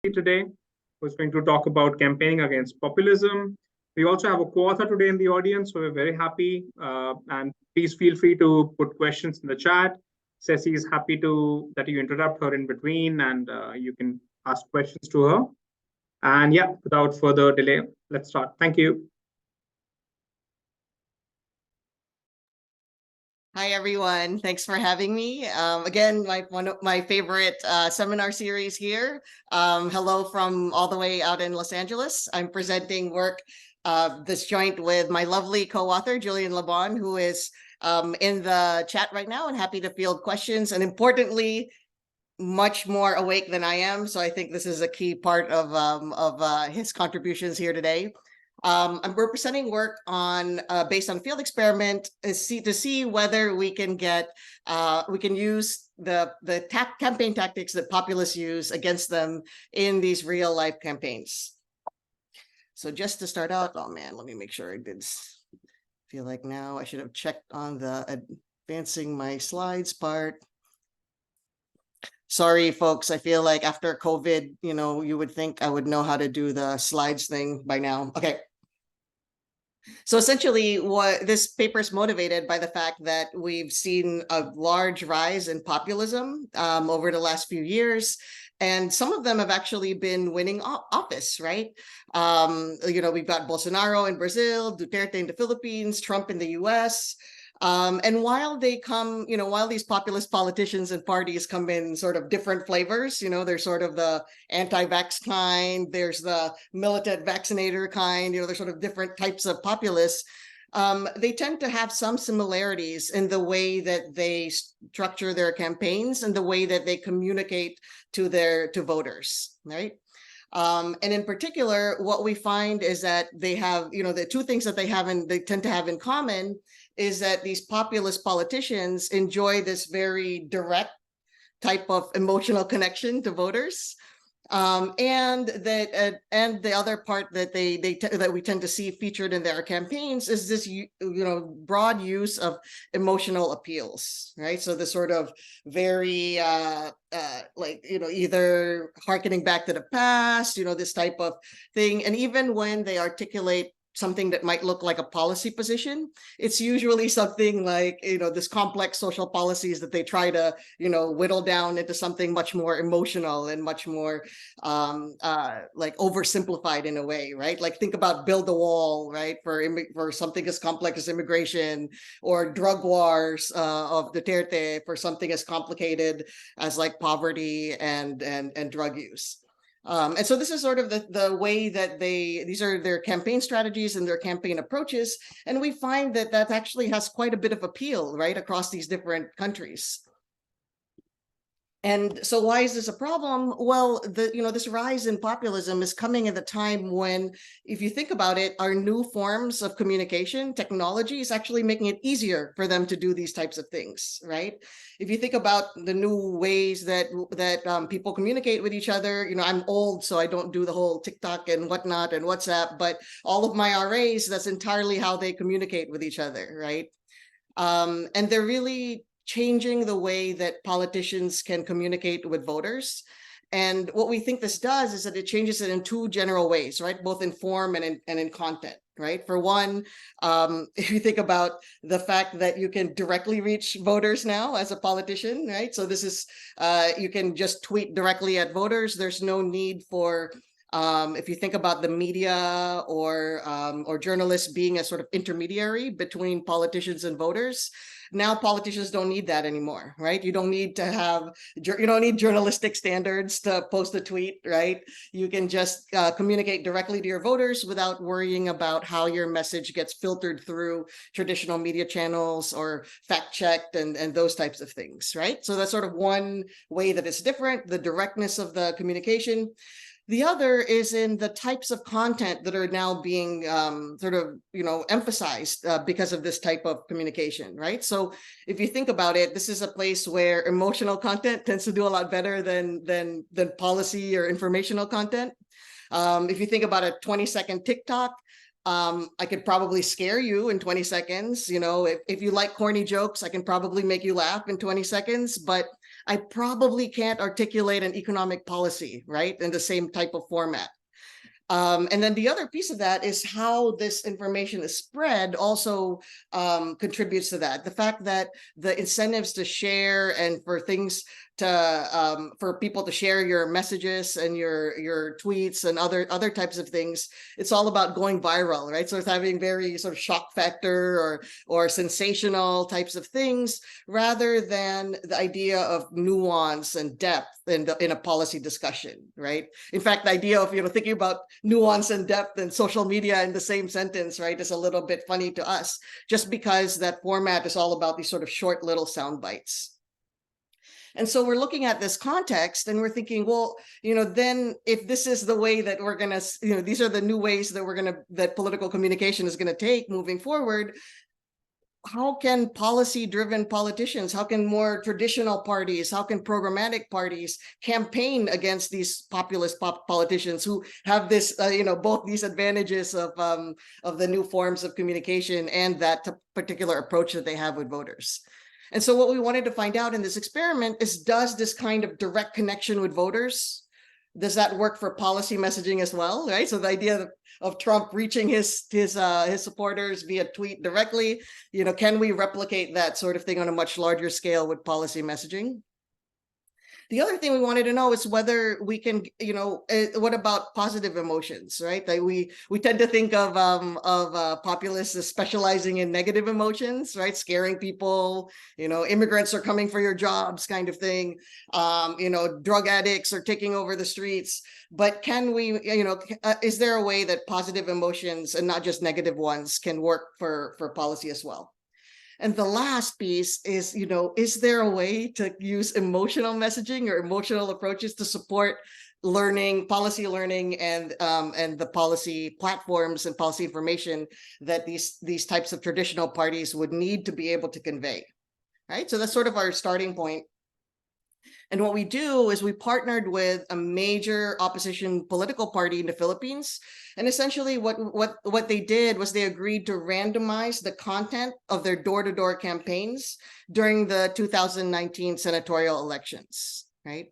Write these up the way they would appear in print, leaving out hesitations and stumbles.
today, who's going to talk about campaigning against populism. We also have a co-author today in the audience, so we're very happy. And please feel free to put questions in the chat. Ceci is happy to that you interrupt her in between, and you can ask questions to her. And yeah, without further delay, let's start. Thank you. Hi, everyone. Thanks for having me. Again, one of my favorite seminar series here. Hello from all the way out in Los Angeles. I'm presenting work this joint with my lovely co-author, Julien Labonne, who is in the chat right now and happy to field questions. And importantly, much more awake than I am. So I think this is a key part of his contributions here today. I'm representing work on based on field experiment to see whether we can use the campaign tactics that populists use against them in these real life campaigns. So just to start out, oh man, let me make sure I did. Feel like now I should have checked on the advancing my slides part. Sorry, folks. I feel like after COVID, you would think I would know how to do the slides thing by now. Okay. So essentially, what this paper is motivated by the fact that we've seen a large rise in populism over the last few years, and some of them have actually been winning office, right? We've got Bolsonaro in Brazil, Duterte in the Philippines, Trump in the US. And while these populist politicians and parties come in sort of different flavors, there's sort of the anti-vax kind, there's the militant vaccinator kind, there's sort of different types of populists. They tend to have some similarities in the way that they structure their campaigns and the way that they communicate to voters, right? And in particular, what we find is that they have, the two things that they tend to have in common is that these populist politicians enjoy this very direct type of emotional connection to voters. And the other part that that we tend to see featured in their campaigns is this broad use of emotional appeals, right? So this sort of very either hearkening back to the past, this type of thing, and even when they articulate something that might look like a policy position, it's usually something like, this complex social policies that they try to, whittle down into something much more emotional and much more oversimplified in a way, right? Like think about build a wall, right? For something as complex as immigration, or drug wars of Duterte for something as complicated as like poverty and drug use. And so this is sort of the way that these are their campaign strategies and their campaign approaches. And we find that actually has quite a bit of appeal, right, across these different countries. And so why is this a problem? Well, this rise in populism is coming at a time when, if you think about it, our new forms of communication technology is actually making it easier for them to do these types of things, right? If you think about the new ways that people communicate with each other, I'm old, so I don't do the whole TikTok and whatnot and WhatsApp, but all of my RAs, that's entirely how they communicate with each other, right? And they're really changing the way that politicians can communicate with voters. And what we think this does is that it changes it in two general ways, right? Both in form and in content, right? For one, if you think about the fact that you can directly reach voters now as a politician, right? So this is, you can just tweet directly at voters. There's no need for, if you think about the media or journalists being a sort of intermediary between politicians and voters, now politicians don't need that anymore, right? You don't need journalistic standards to post a tweet, right? You can just communicate directly to your voters without worrying about how your message gets filtered through traditional media channels or fact-checked and those types of things, right? So that's sort of one way that it's different, the directness of the communication. The other is in the types of content that are now being emphasized because of this type of communication, right? So if you think about it, this is a place where emotional content tends to do a lot better than policy or informational content. If you think about a 20-second TikTok, I could probably scare you in 20 seconds. If you like corny jokes, I can probably make you laugh in 20 seconds, but I probably can't articulate an economic policy, right, in the same type of format. And then the other piece of that is how this information is spread also contributes to that. The fact that the incentives to share and for things to for people to share your messages and your tweets and other types of things, it's all about going viral, right? So it's having very sort of shock factor or sensational types of things, rather than the idea of nuance and depth in a policy discussion, right? In fact, the idea of thinking about nuance and depth and social media in the same sentence, right, is a little bit funny to us, just because that format is all about these sort of short little sound bites. And so we're looking at this context and we're thinking, well, then if this is the way that we're going to, these are the new ways that that political communication is going to take moving forward, how can policy-driven politicians, how can more traditional parties, how can programmatic parties campaign against these populist politicians who have this, both these advantages of the new forms of communication and that particular approach that they have with voters? And so what we wanted to find out in this experiment is, does this kind of direct connection with voters, does that work for policy messaging as well, right? So the idea of Trump reaching his supporters via tweet directly, can we replicate that sort of thing on a much larger scale with policy messaging? The other thing we wanted to know is whether we can, what about positive emotions, right? Like we tend to think of populists as specializing in negative emotions, right? Scaring people, immigrants are coming for your jobs kind of thing. Drug addicts are taking over the streets. But can we, is there a way that positive emotions and not just negative ones can work for policy as well? And the last piece is, is there a way to use emotional messaging or emotional approaches to support learning, policy learning, and the policy platforms and policy information that these types of traditional parties would need to be able to convey, right? So that's sort of our starting point. And what we do is we partnered with a major opposition political party in the Philippines. And essentially what they did was they agreed to randomize the content of their door-to-door campaigns during the 2019 senatorial elections, right?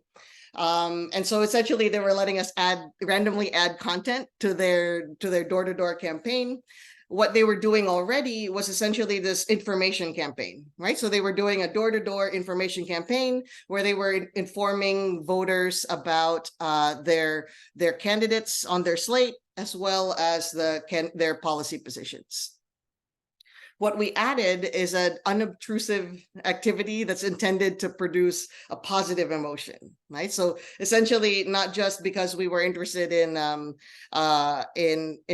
And so essentially they were letting us randomly add content to their door-to-door campaign. What they were doing already was essentially this information campaign, right? So they were doing a door-to-door information campaign where they were informing voters about their candidates on their slate, as well as their policy positions. What we added is an unobtrusive activity that's intended to produce a positive emotion, right? So essentially, not just because we were interested in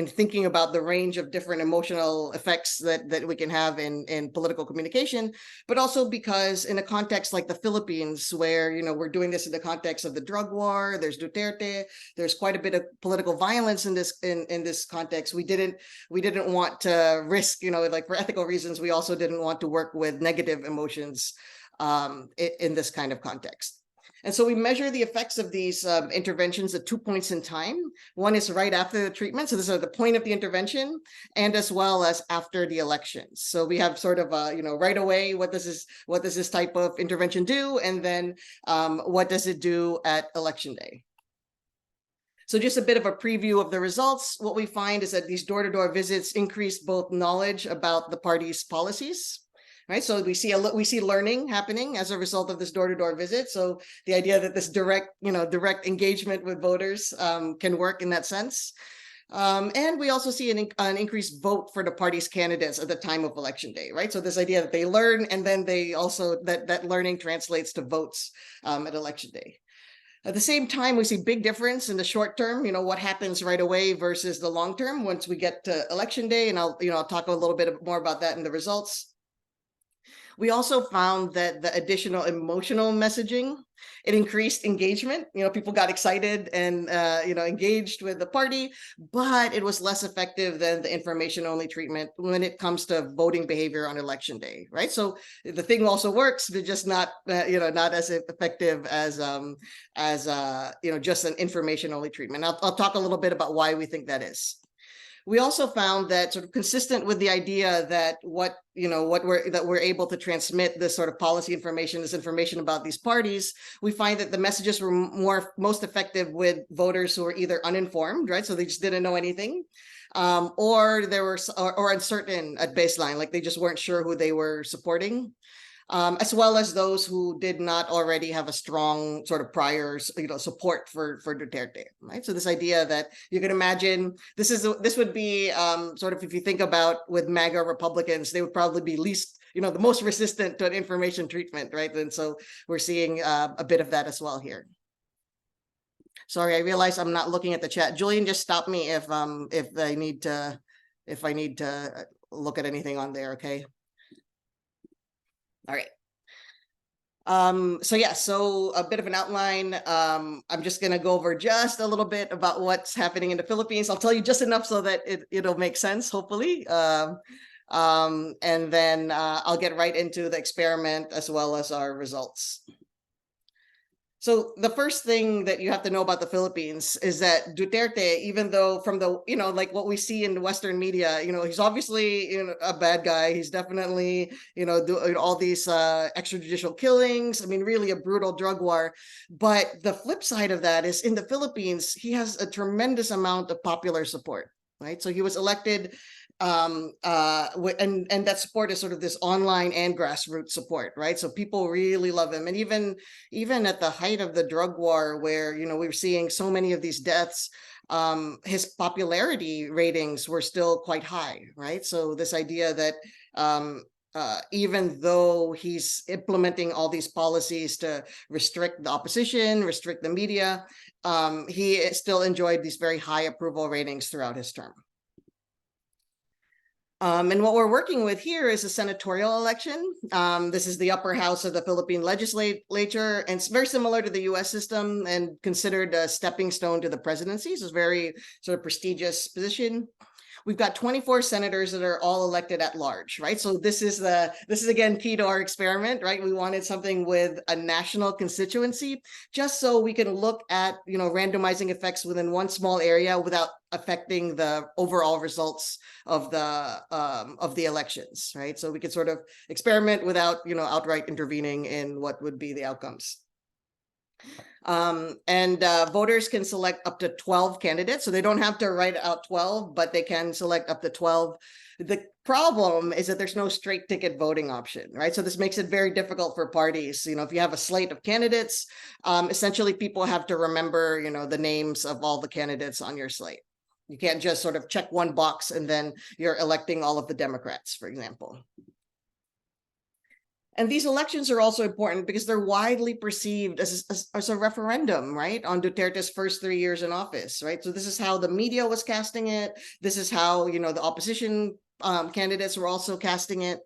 thinking about the range of different emotional effects that we can have in political communication, but also because in a context like the Philippines, where we're doing this in the context of the drug war, there's Duterte, there's quite a bit of political violence in this context. We didn't want to risk, like for ethical reasons, we also didn't want to work with negative emotions in this kind of context. And so we measure the effects of these interventions at 2 points in time. One is right after the treatment, so this is the point of the intervention, and as well as after the elections. So we have sort of right away, what does this type of intervention do, and then what does it do at election day? So just a bit of a preview of the results. What we find is that these door-to-door visits increase both knowledge about the party's policies, right? So we see learning happening as a result of this door-to-door visit. So the idea that this direct engagement with voters can work in that sense. And we also see an increased vote for the party's candidates at the time of election day, right? So this idea that they learn, and then they also, that learning translates to votes at election day. At the same time, we see big difference in the short term, what happens right away versus the long term once we get to election day. And I'll talk a little bit more about that in the results. We also found that the additional emotional messaging, it increased engagement. People got excited and engaged with the party, but it was less effective than the information-only treatment when it comes to voting behavior on election day, right? So the thing also works, but just not not as effective as just an information-only treatment. I'll talk a little bit about why we think that is. We also found that, sort of consistent with the idea that we're able to transmit this sort of policy information, this information about these parties, we find that the messages were most effective with voters who were either uninformed, right? So they just didn't know anything, or uncertain at baseline, like they just weren't sure who they were supporting. As well as those who did not already have a strong sort of prior, support for Duterte, right? So this idea that you can imagine, this would be sort of, if you think about with MAGA Republicans, they would probably be least, the most resistant to an information treatment, right? And so we're seeing a bit of that as well here. Sorry, I realize I'm not looking at the chat. Julien, just stop me if I need to look at anything on there, okay? All right. So a bit of an outline. I'm just going to go over just a little bit about what's happening in the Philippines. I'll tell you just enough so that it'll make sense, hopefully. And then I'll get right into the experiment as well as our results. So the first thing that you have to know about the Philippines is that Duterte, even though from the, like what we see in the Western media, he's obviously a bad guy. He's definitely, doing all these extrajudicial killings. I mean, really a brutal drug war. But the flip side of that is in the Philippines, he has a tremendous amount of popular support, right? So he was elected and that support is sort of this online and grassroots support, right? So people really love him. And even at the height of the drug war, where we were seeing so many of these deaths, his popularity ratings were still quite high, right? So this idea that even though he's implementing all these policies to restrict the opposition, restrict the media, he still enjoyed these very high approval ratings throughout his term. And what we're working with here is a senatorial election. This is the upper house of the Philippine legislature, and it's very similar to the US system and considered a stepping stone to the presidency. So it's a very sort of prestigious position. We've got 24 senators that are all elected at large, right? So this is again key to our experiment, right? We wanted something with a national constituency, just so we can look at randomizing effects within one small area without affecting the overall results of the elections, right? So we could sort of experiment without outright intervening in what would be the outcomes. Voters can select up to 12 candidates, so they don't have to write out 12, but they can select up to 12. The problem is that there's no straight ticket voting option, right? So this makes it very difficult for parties. If you have a slate of candidates, essentially people have to remember, the names of all the candidates on your slate. You can't just sort of check one box and then you're electing all of the Democrats, for example. And these elections are also important because they're widely perceived as a referendum, right, on Duterte's first 3 years in office, right? So this is how the media was casting it. This is how, the opposition candidates were also casting it.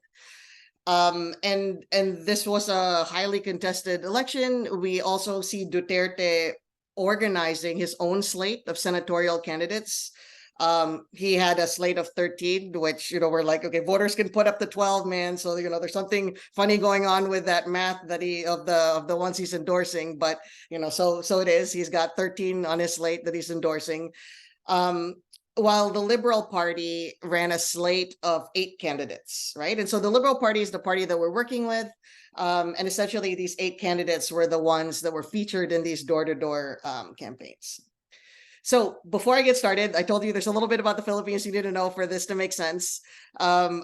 And this was a highly contested election. We also see Duterte organizing his own slate of senatorial candidates. He had a slate of 13, which, we're like, okay, voters can put up to 12, man. So, there's something funny going on with that math that of the ones he's endorsing. But, so it is. He's got 13 on his slate that he's endorsing. While the Liberal Party ran a slate of 8 candidates, right? And so the Liberal Party is the party that we're working with. And essentially, these 8 candidates were the ones that were featured in these door-to-door campaigns. So before I get started, I told you there's a little bit about the Philippines you need to know for this to make sense. A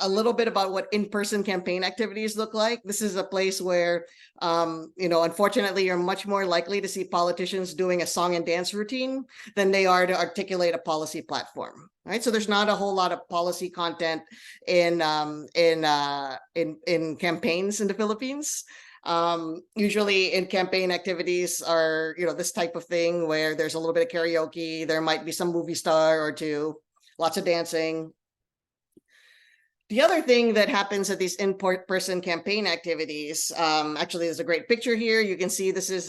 little bit about what in-person campaign activities look like. This is a place where, unfortunately, you're much more likely to see politicians doing a song and dance routine than they are to articulate a policy platform, right? So there's not a whole lot of policy content in campaigns in the Philippines. Usually in campaign activities are, this type of thing where there's a little bit of karaoke, there might be some movie star or two, lots of dancing. The other thing that happens at these in-person campaign activities, actually there's a great picture here. You can see this is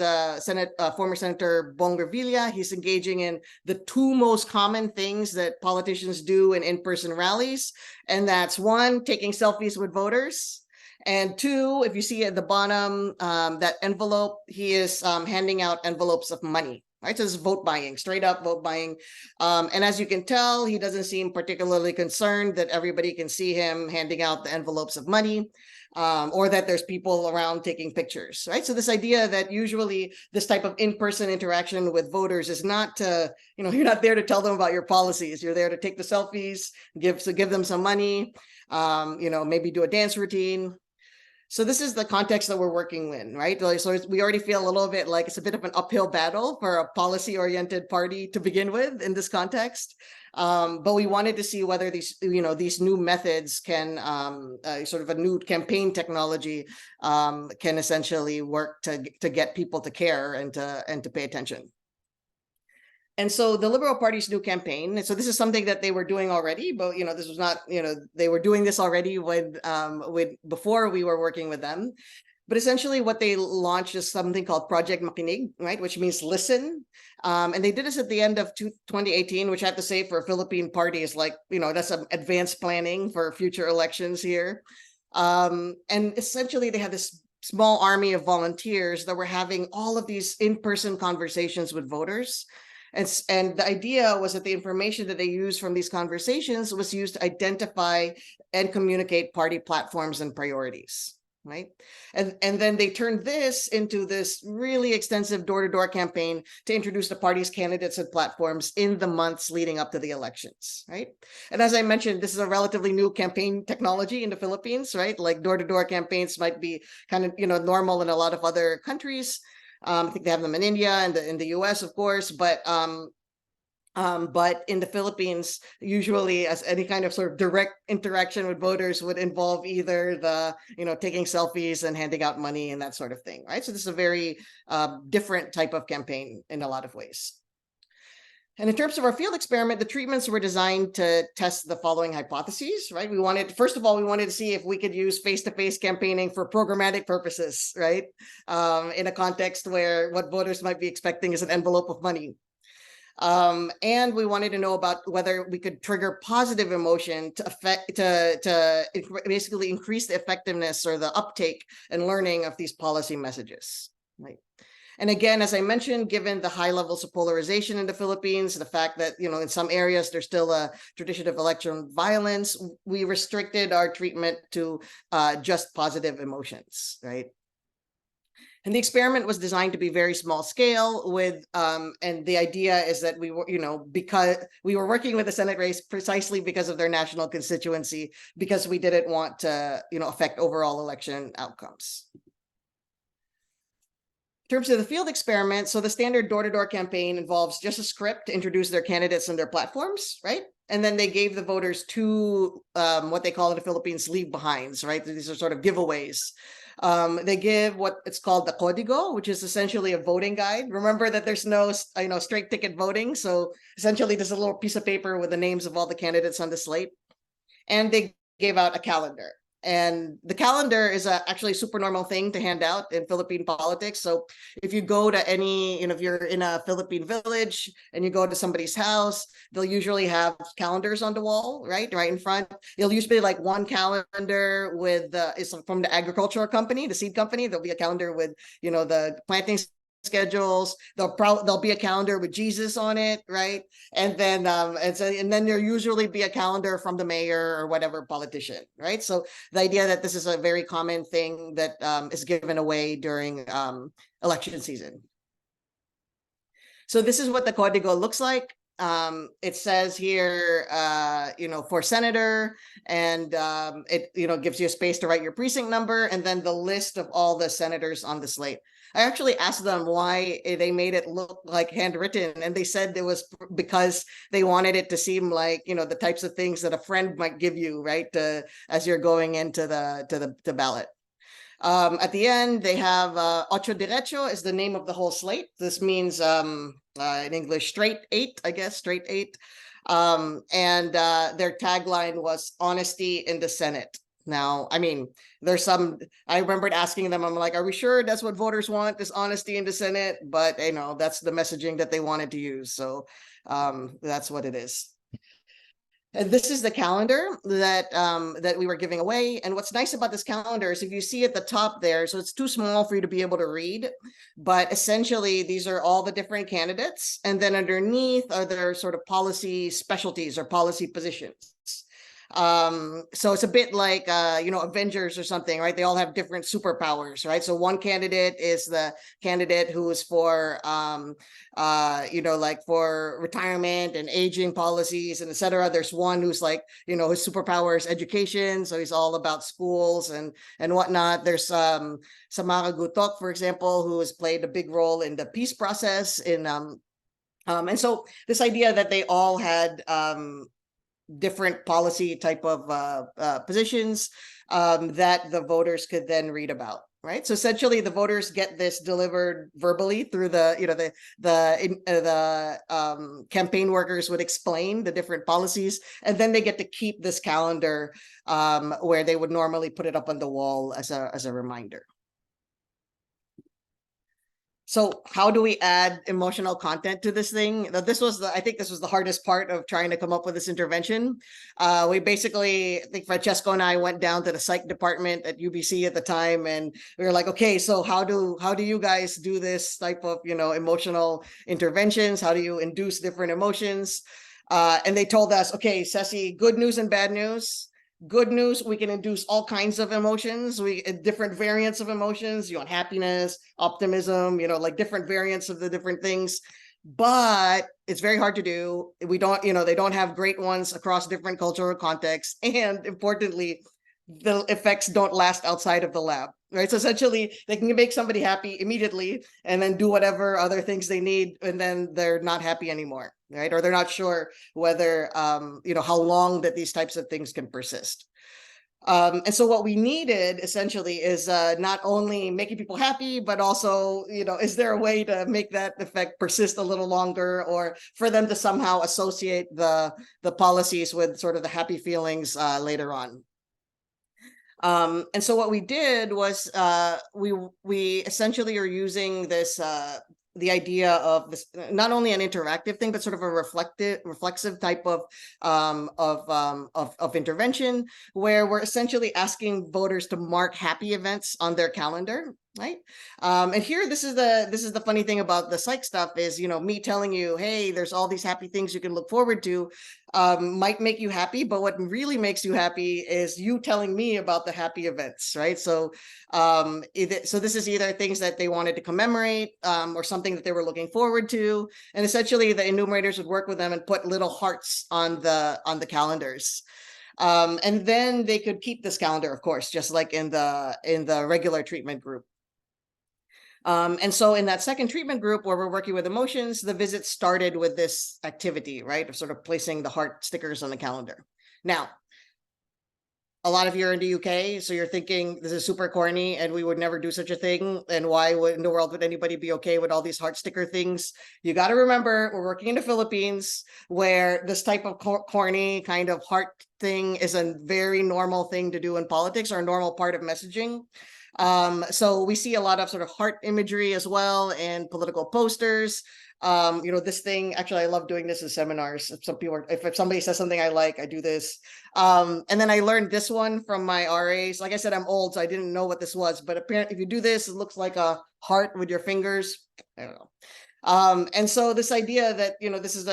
former Senator Bong Revilla. He's engaging in the 2 most common things that politicians do in in-person rallies. And that's 1, taking selfies with voters. And 2, if you see at the bottom, that envelope, he is handing out envelopes of money, right? So this is vote buying, straight up vote buying. And as you can tell, he doesn't seem particularly concerned that everybody can see him handing out the envelopes of money. Or that there's people around taking pictures, right? So this idea that usually this type of in-person interaction with voters is not to, you're not there to tell them about your policies. You're there to take the selfies, give them some money, maybe do a dance routine. So this is the context that we're working in, right? So we already feel a little bit like it's a bit of an uphill battle for a policy-oriented party to begin with in this context. But we wanted to see whether these new methods can, sort of a new campaign technology, can essentially work to get people to care and to pay attention. And so the Liberal Party's new campaign, and so this is something that they were doing already, but this was not, they were doing this already before we were working with them. But essentially what they launched is something called Project Makinig, right? Which means listen. And they did this at the end of 2018, which I have to say for a Philippine party is like, that's some advanced planning for future elections here. And essentially they had this small army of volunteers that were having all of these in-person conversations with voters. And the idea was that the information that they used from these conversations was used to identify and communicate party platforms and priorities, right? And then they turned this into this really extensive door-to-door campaign to introduce the party's candidates and platforms in the months leading up to the elections, right? And as I mentioned, this is a relatively new campaign technology in the Philippines, right? Like door-to-door campaigns might be kind of, normal in a lot of other countries. I think they have them in India and in the US, of course, but in the Philippines, usually as any kind of sort of direct interaction with voters would involve either the, taking selfies and handing out money and that sort of thing, right? So this is a very different type of campaign in a lot of ways. And in terms of our field experiment, the treatments were designed to test the following hypotheses, right? First of all, we wanted to see if we could use face-to-face campaigning for programmatic purposes, right? In a context where what voters might be expecting is an envelope of money. And we wanted to know about whether we could trigger positive emotion to basically increase the effectiveness or the uptake and learning of these policy messages, right? And again, as I mentioned, given the high levels of polarization in the Philippines, the fact that, in some areas there's still a tradition of election violence, we restricted our treatment to just positive emotions, right? And the experiment was designed to be very small scale with, and the idea is that we were, because we were working with the Senate race precisely because of their national constituency, because we didn't want to, affect overall election outcomes. In terms of the field experiment, so the standard door-to-door campaign involves just a script to introduce their candidates and their platforms, right? And then they gave the voters two, what they call in the Philippines, leave-behinds, right? These are sort of giveaways. They give what it's called the Código, which is essentially a voting guide. Remember that there's no, straight ticket voting. So essentially there's a little piece of paper with the names of all the candidates on the slate. And they gave out a calendar. And the calendar is actually a super normal thing to hand out in Philippine politics. So if you go to any, if you're in a Philippine village and you go to somebody's house, they'll usually have calendars on the wall, right in front. It'll usually be like one calendar with is from the agricultural company, the seed company. There'll be a calendar with, the planting schedules. There'll be a calendar with Jesus on it, right? And then and then there'll usually be a calendar from the mayor or whatever politician, right? So the idea that this is a very common thing that is given away during election season. So this is what the Código looks like. It says here, for senator, and it gives you a space to write your precinct number, and then the list of all the senators on the slate. I actually asked them why they made it look like handwritten, and they said it was because they wanted it to seem like, the types of things that a friend might give you, right, as you're going into the ballot. At the end, they have Ocho Derecho is the name of the whole slate. This means in English, straight eight, I guess, straight eight. And their tagline was honesty in the Senate. Now, I mean, I remembered asking them, I'm like, are we sure that's what voters want, this honesty in the Senate? But, that's the messaging that they wanted to use. So that's what it is. And this is the calendar that that we were giving away. And what's nice about this calendar is if you see at the top there, so it's too small for you to be able to read, but essentially these are all the different candidates. And then underneath are their sort of policy specialties or policy positions. So it's a bit like Avengers or something, right? They all have different superpowers, right? So one candidate is the candidate who is for like for retirement and aging policies and etc. There's one who's like, his superpower is education, so he's all about schools and whatnot. There's Samara Gutok, for example, who has played a big role in the peace process in and so this idea that they all had different policy type of positions that the voters could then read about, right? So essentially, the voters get this delivered verbally through the campaign workers would explain the different policies, and then they get to keep this calendar where they would normally put it up on the wall as a reminder. So how do we add emotional content to this thing? I think this was the hardest part of trying to come up with this intervention. We basically, I think Francesco and I went down to the psych department at UBC at the time, and we were like, okay, so how do you guys do this type of, emotional interventions? How do you induce different emotions? And they told us, okay, Cesi, good news and bad news. Good news, we can induce all kinds of emotions, different variants of emotions, happiness, optimism, like different variants of the different things. But it's very hard to do. We don't, they don't have great ones across different cultural contexts. And importantly, the effects don't last outside of the lab, right? So essentially, they can make somebody happy immediately and then do whatever other things they need, and then they're not happy anymore, right? Or they're not sure whether, how long that these types of things can persist. And so what we needed essentially is not only making people happy, but also, is there a way to make that effect persist a little longer, or for them to somehow associate the policies with sort of the happy feelings later on? And so what we did was we essentially are using this the idea of this, not only an interactive thing, but sort of a reflexive type of intervention, where we're essentially asking voters to mark happy events on their calendar, right? And here, this is the funny thing about the psych stuff is, me telling you, hey, there's all these happy things you can look forward to, might make you happy, but what really makes you happy is you telling me about the happy events, right? So so this is either things that they wanted to commemorate or something that they were looking forward to, and essentially the enumerators would work with them and put little hearts on the calendars. And then they could keep this calendar, of course, just like in the regular treatment group. And so in that second treatment group where we're working with emotions, the visit started with this activity, right, of sort of placing the heart stickers on the calendar. Now, a lot of you are in the UK, so you're thinking this is super corny and we would never do such a thing. And why in the world would anybody be okay with all these heart sticker things? You got to remember, we're working in the Philippines where this type of corny kind of heart thing is a very normal thing to do in politics, or a normal part of messaging. So we see a lot of sort of heart imagery as well in political posters. This thing, actually, I love doing this in seminars. If somebody says something I like, I do this. And then I learned this one from my RAs. Like I said, I'm old, so I didn't know what this was, but apparently if you do this, it looks like a heart with your fingers. I don't know. And so this idea that, this is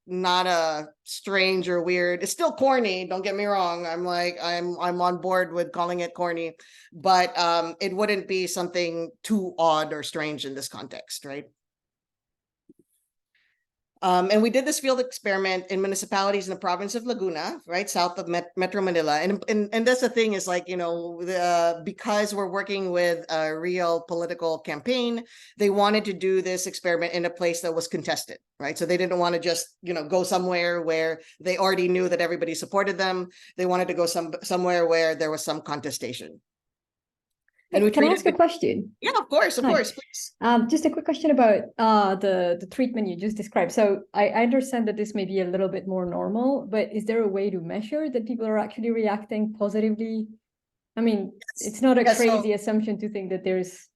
not a strange or weird, it's still corny, don't get me wrong. I'm on board with calling it corny, but it wouldn't be something too odd or strange in this context, right? And we did this field experiment in municipalities in the province of Laguna, right, south of Metro Manila. And that's the thing is, like, because we're working with a real political campaign, they wanted to do this experiment in a place that was contested, right? So they didn't want to just, go somewhere where they already knew that everybody supported them. They wanted to go somewhere where there was some contestation. And we can I ask a question? Yeah, of course, please. Just a quick question about the treatment you just described. So I understand that this may be a little bit more normal, but is there a way to measure that people are actually reacting positively? I mean, it's not a crazy assumption to think that there's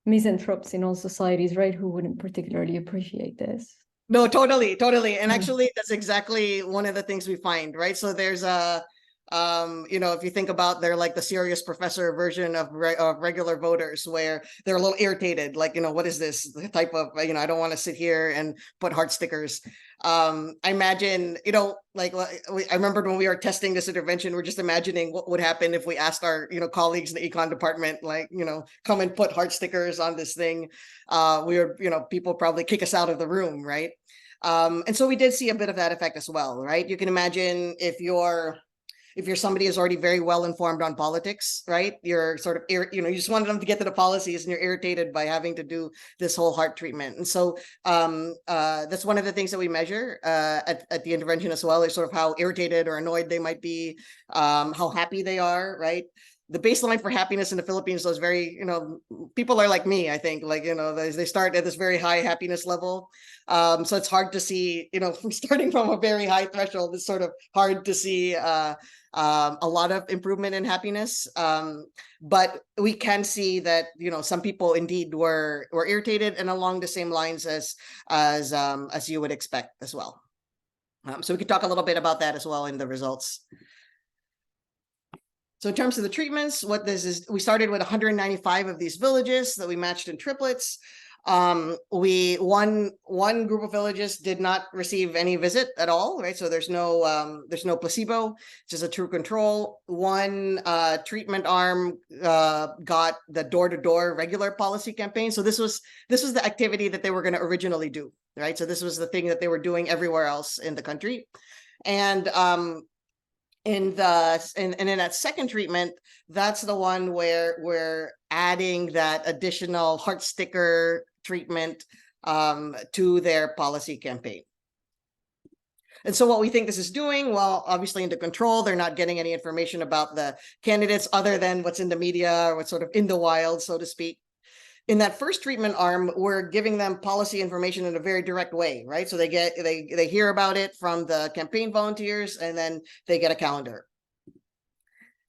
misanthropes in all societies, right, who wouldn't particularly appreciate this. No, totally. And actually, that's exactly one of the things we find, right? So there's a, if you think about, they're like the serious professor version of regular voters, where they're a little irritated, like, what is this type of, I don't want to sit here and put heart stickers. I imagine, like, I remembered when we were testing this intervention, we're just imagining what would happen if we asked our, colleagues in the econ department, like, come and put heart stickers on this thing. We would, people probably kick us out of the room, right? And so we did see a bit of that effect as well, right? You can imagine if you're somebody who's already very well informed on politics, right? You're sort of, you just wanted them to get to the policies, and you're irritated by having to do this whole heart treatment. And so that's one of the things that we measure at the intervention as well, is sort of how irritated or annoyed they might be, how happy they are, right? The baseline for happiness in the Philippines is very, people are like me, I think, like, they start at this very high happiness level. So it's hard to see, starting from a very high threshold, it's sort of hard to see a lot of improvement in happiness. But we can see that, some people indeed were irritated, and along the same lines as you would expect as well. So we could talk a little bit about that as well in the results. So in terms of the treatments, what this is, we started with 195 of these villages that we matched in triplets. One group of villages did not receive any visit at all, right? So there's no placebo, just a true control. One treatment arm got the door-to-door regular policy campaign. So this was the activity that they were going to originally do, right? So this was the thing that they were doing everywhere else in the country. And in that second treatment, that's the one where we're adding that additional heart sticker treatment to their policy campaign. And so what we think this is doing, well, obviously into control, they're not getting any information about the candidates other than what's in the media or what's sort of in the wild, so to speak. In that first treatment arm, we're giving them policy information in a very direct way, right? So they hear about it from the campaign volunteers, and then they get a calendar.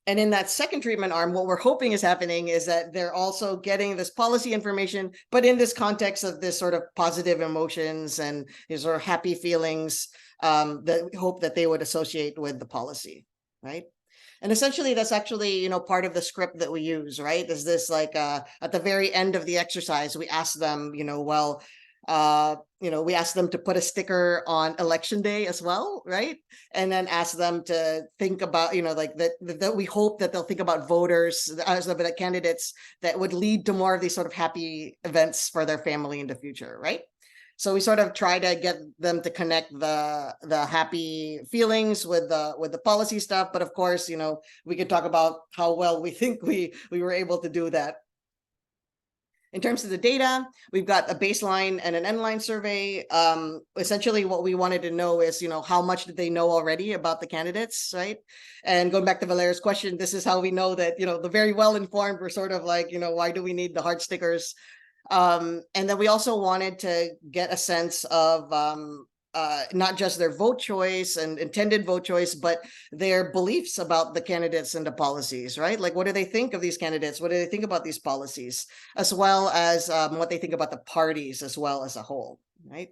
And in that second treatment arm, what we're hoping is happening is that they're also getting this policy information, but in this context of this sort of positive emotions and these sort of happy feelings that we hope that they would associate with the policy, right? And essentially, that's actually, part of the script that we use, right? Is this like at the very end of the exercise, we ask them, we ask them to put a sticker on election day as well, right? And then ask them to think about, like that we hope that they'll think about voters as the candidates that would lead to more of these sort of happy events for their family in the future, right? So we sort of try to get them to connect the happy feelings with the policy stuff. But of course, we could talk about how well we think we were able to do that. In terms of the data, we've got a baseline and an end-line survey. Essentially, what we wanted to know is, how much did they know already about the candidates, right? And going back to Valera's question, this is how we know that, the very well-informed were sort of like, why do we need the heart stickers? And then we also wanted to get a sense of not just their vote choice and intended vote choice, but their beliefs about the candidates and the policies, right? Like, what do they think of these candidates? What do they think about these policies? As well as what they think about the parties as well as a whole, right?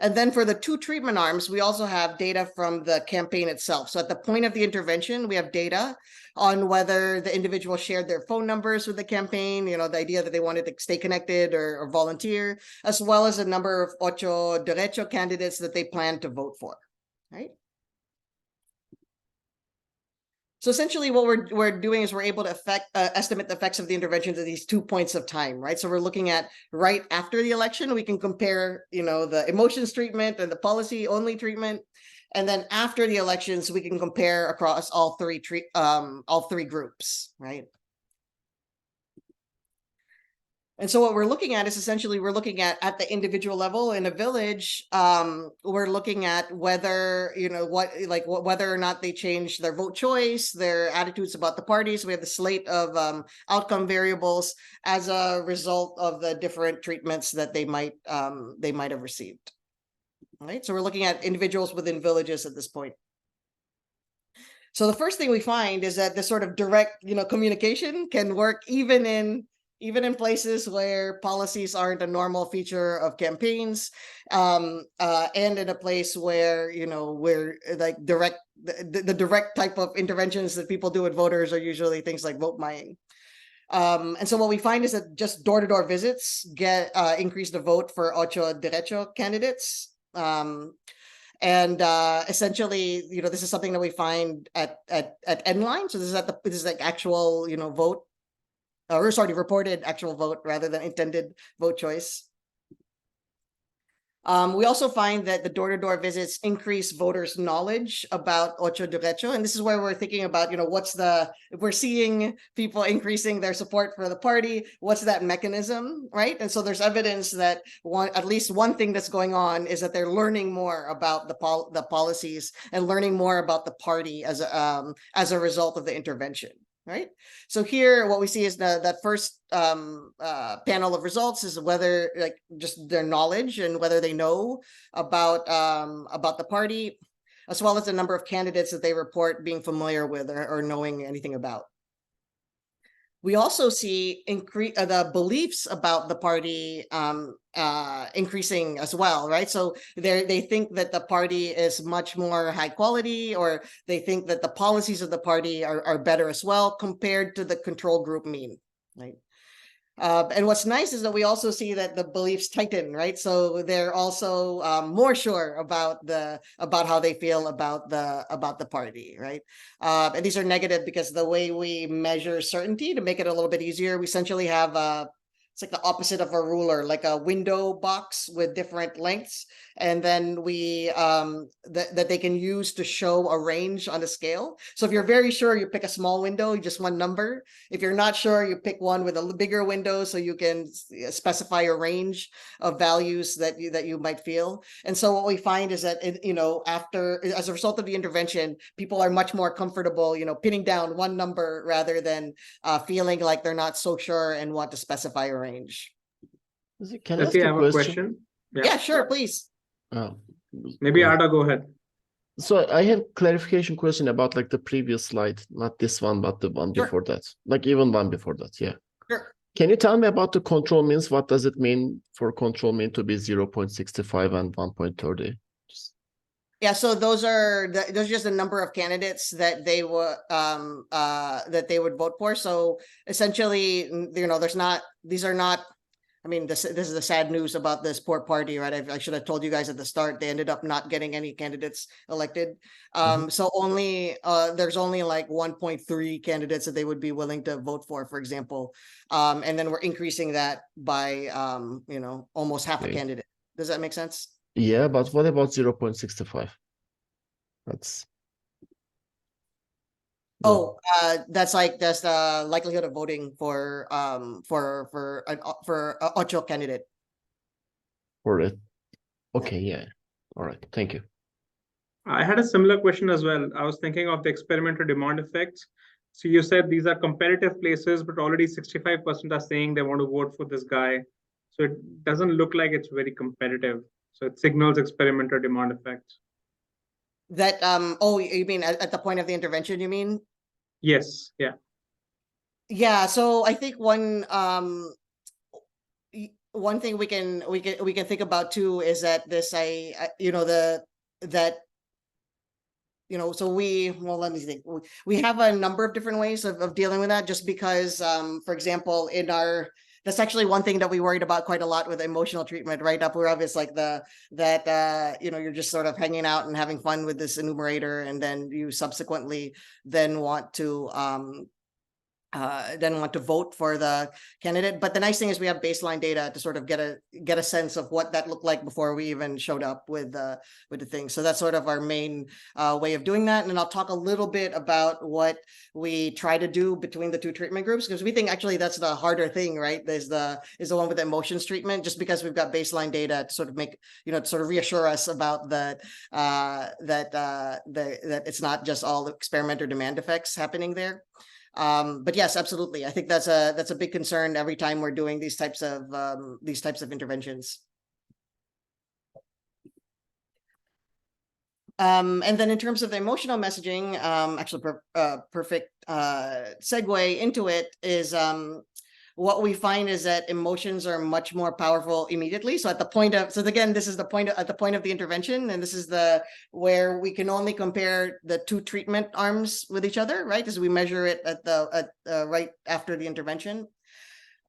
And then for the two treatment arms, we also have data from the campaign itself. So at the point of the intervention, we have data on whether the individual shared their phone numbers with the campaign, the idea that they wanted to stay connected or volunteer, as well as a number of ocho derecho candidates that they plan to vote for, right? So essentially what we're doing is we're able to estimate the effects of the interventions at these 2 points of time, right? So we're looking at right after the election, we can compare, the emotions treatment and the policy only treatment. And then after the elections, we can compare across all three groups, right? And so what we're looking at is essentially we're looking at the individual level in a village. We're looking at whether, whether or not they change their vote choice, their attitudes about the parties. We have the slate of outcome variables as a result of the different treatments that they might have received. All right, so we're looking at individuals within villages at this point. So the first thing we find is that this sort of direct, communication can work even in even in places where policies aren't a normal feature of campaigns, and in a place where, where like the direct type of interventions that people do with voters are usually things like vote buying. And so what we find is that just door-to-door visits get increase the vote for ocho derecho candidates. And essentially, this is something that we find at N-line. So this is like actual, vote, or sorry, reported actual vote rather than intended vote choice. We also find that the door-to-door visits increase voters' knowledge about ocho derecho, and this is where we're thinking about, if we're seeing people increasing their support for the party, what's that mechanism, right? And so there's evidence that at least one thing that's going on is that they're learning more about the policies and learning more about the party as a result of the intervention. Right. So here, what we see is that first panel of results is whether just their knowledge and whether they know about the party, as well as the number of candidates that they report being familiar with or knowing anything about. We also see the beliefs about the party increasing as well, right? So they think that the party is much more high quality, or they think that the policies of the party are better as well compared to the control group mean, right? And what's nice is that we also see that the beliefs tighten, right? So they're also more sure about how they feel about the party, right? And these are negative because the way we measure certainty, to make it a little bit easier, we essentially have it's like the opposite of a ruler, like a window box with different lengths, and then we that they can use to show a range on a scale. So if you're very sure, you pick a small window, just one number. If you're not sure, you pick one with a bigger window, so you can specify a range of values that you might feel. And so what we find is that as a result of the intervention, people are much more comfortable, pinning down one number rather than feeling like they're not so sure and want to specify a range. Can I ask have a a question? Yeah, sure, please. Maybe Ada, go ahead. So I have clarification question about like the previous slide, not this one, but the one Sure. before that, like even one before that. Yeah. Sure. Can you tell me about the control means? What does it mean for control mean to be 0.65 and 1.30? Yeah, so those are just the number of candidates that they would vote for. So essentially, these are not. I mean, this is the sad news about this poor party, right? I should have told you guys at the start. They ended up not getting any candidates elected. So there's only like 1.3 candidates that they would be willing to vote for example. And then we're increasing that by almost half a candidate. Does that make sense? Yeah, but what about 0.65? That's that's the likelihood of voting for ocho candidate. for it. Okay, yeah. All right, thank you. I had a similar question as well. I was thinking of the experimental demand effects. So you said these are competitive places, but already 65% are saying they want to vote for this guy. So it doesn't look like it's very competitive. So it signals experimental demand effects. That you mean at the point of the intervention, you mean? Yes, yeah. Yeah, so I think one thing we can think about too is that so let me think. We have a number of different ways of dealing with that, just because for example, that's actually one thing that we worried about quite a lot with emotional treatment, right? Apurav is like you're just sort of hanging out and having fun with this enumerator, and then you subsequently want to vote for the candidate. But the nice thing is we have baseline data to sort of get a sense of what that looked like before we even showed up with the thing. So that's sort of our main way of doing that. And I'll talk a little bit about what we try to do between the two treatment groups, because we think actually that's the harder thing, right? Is the one with the emotions treatment, just because we've got baseline data to sort of make, to sort of reassure us about that it's not just all experiment or demand effects happening there. But yes, absolutely. I think that's a big concern every time we're doing these types of interventions. And then in terms of the emotional messaging, actually perfect segue into it is what we find is that emotions are much more powerful immediately. So at the point of, so again, this is the point at the point of the intervention, and this is where we can only compare the two treatment arms with each other, right? As we measure it at right after the intervention.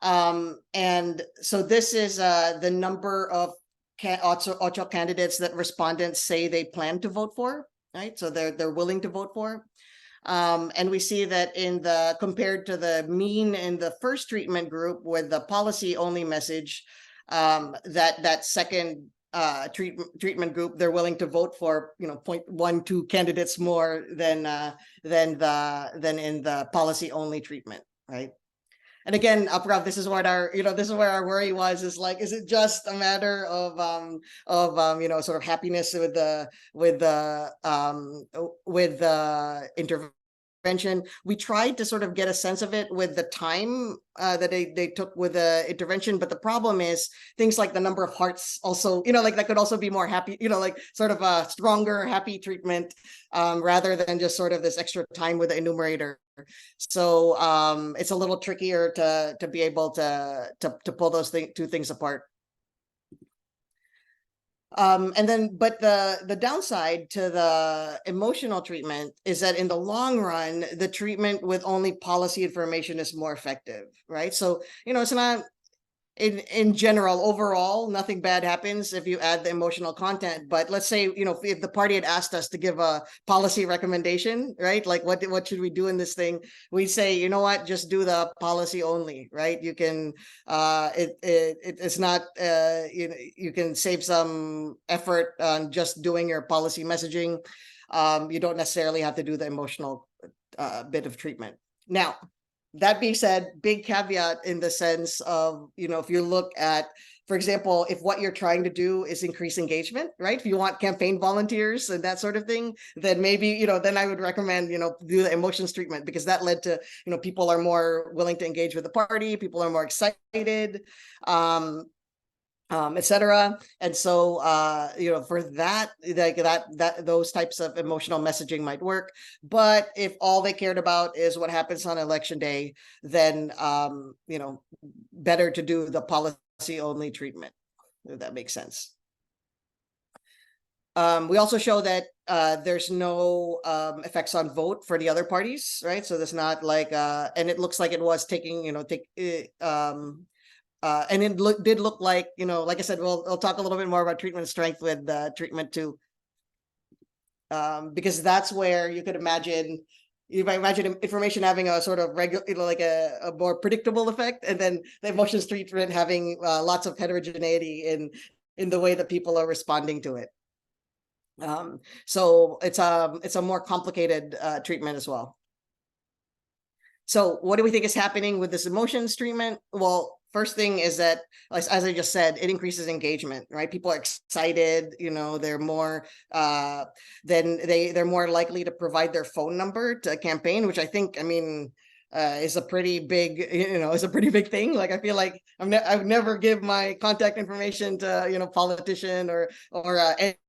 And so this is the number of ocho candidates that respondents say they plan to vote for, right? So they're willing to vote for. And we see that compared to the mean in the first treatment group with the policy only message, that second treatment group, they're willing to vote for 0.12 candidates more than in the policy only treatment, right? And again, Aprav, this is what this is where our worry was, is like, is it just a matter of sort of happiness with the intervention? We tried to sort of get a sense of it with the time that they took with the intervention, but the problem is things like the number of hearts also, like that could also be more happy, like sort of a stronger happy treatment rather than just sort of this extra time with the enumerator. So it's a little trickier to be able to pull those two things apart. And then, but the downside to the emotional treatment is that in the long run, the treatment with only policy information is more effective, right? So, it's not, in general, overall, nothing bad happens if you add the emotional content. But let's say, if the party had asked us to give a policy recommendation, right? Like what should we do in this thing? We say, you know what, just do the policy only, right? You can, it's not, you can save some effort on just doing your policy messaging. You don't necessarily have to do the emotional bit of treatment. Now, that being said, big caveat in the sense of, if you look at, for example, if what you're trying to do is increase engagement, right? If you want campaign volunteers and that sort of thing, then maybe, then I would recommend, do the emotions treatment, because that led to, people are more willing to engage with the party, people are more excited, etc. And so, for that, like those types of emotional messaging might work. But if all they cared about is what happens on election day, then, better to do the policy only treatment, if that makes sense. We also show that there's no effects on vote for the other parties, right? So there's not like, and it looks like it was taking, and it did look like, like I said, we'll talk a little bit more about treatment strength with treatment 2. Because that's where you might imagine information having a sort of regular, like a more predictable effect, and then the emotions treatment having lots of heterogeneity in the way that people are responding to it. So it's a more complicated treatment as well. So what do we think is happening with this emotions treatment? Well, first thing is that, as I just said, it increases engagement, right? People are excited, they're more, they're more likely to provide their phone number to a campaign, which I think, is a pretty big, is a pretty big thing. Like, I feel like I would never give my contact information to, politician or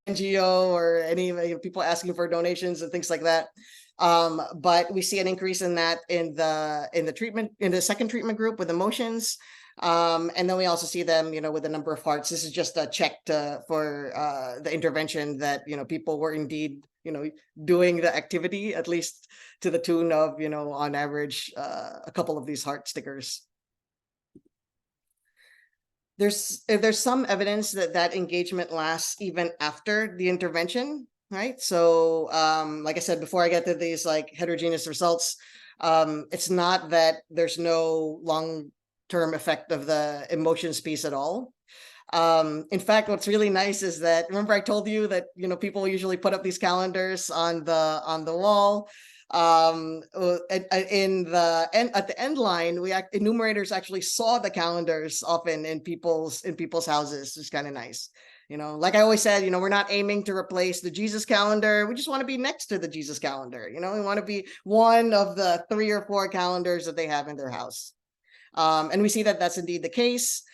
NGO or any people asking for donations and things like that. But we see an increase in that in the second treatment group with emotions. And then we also see them, with a number of hearts. This is just a check for the intervention that, people were indeed, doing the activity, at least to the tune of, on average, a couple of these heart stickers. There's some evidence that engagement lasts even after the intervention, right? So, like I said, before I get to these like heterogeneous results, it's not that there's no long-term effect of the emotions piece at all. In fact, what's really nice is that, remember I told you that, people usually put up these calendars on the wall. At the end line, enumerators actually saw the calendars often in people's houses. It's kind of nice. Like I always said, we're not aiming to replace the Jesus calendar. We just want to be next to the Jesus calendar. We want to be one of the 3 or 4 calendars that they have in their house. And we see that that's indeed the case.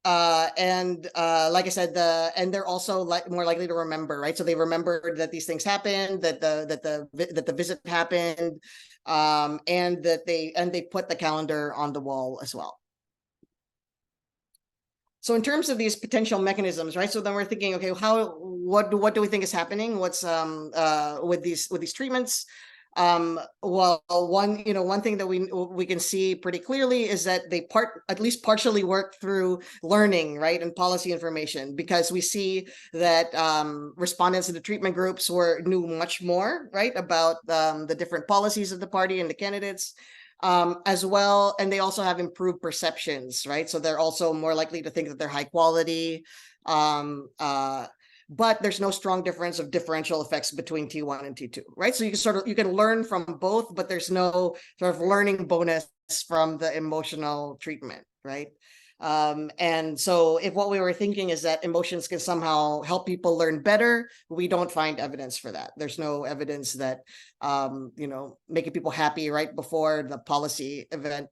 Like I said, and they're also more likely to remember, right? So they remembered that these things happened, that the visit happened, and that they put the calendar on the wall as well. So in terms of these potential mechanisms, right? So then we're thinking, okay, what do we think is happening? What's with these treatments? Well, one thing that we can see pretty clearly is that they at least partially work through learning, right, and policy information, because we see that respondents in the treatment groups knew much more, right, about the different policies of the party and the candidates. As well, and they also have improved perceptions, right? So they're also more likely to think that they're high quality, but there's no strong difference of differential effects between T1 and T2, right? So you can learn from both, but there's no sort of learning bonus from the emotional treatment, right? And so if what we were thinking is that emotions can somehow help people learn better, we don't find evidence for that. There's no evidence that, making people happy right before the policy event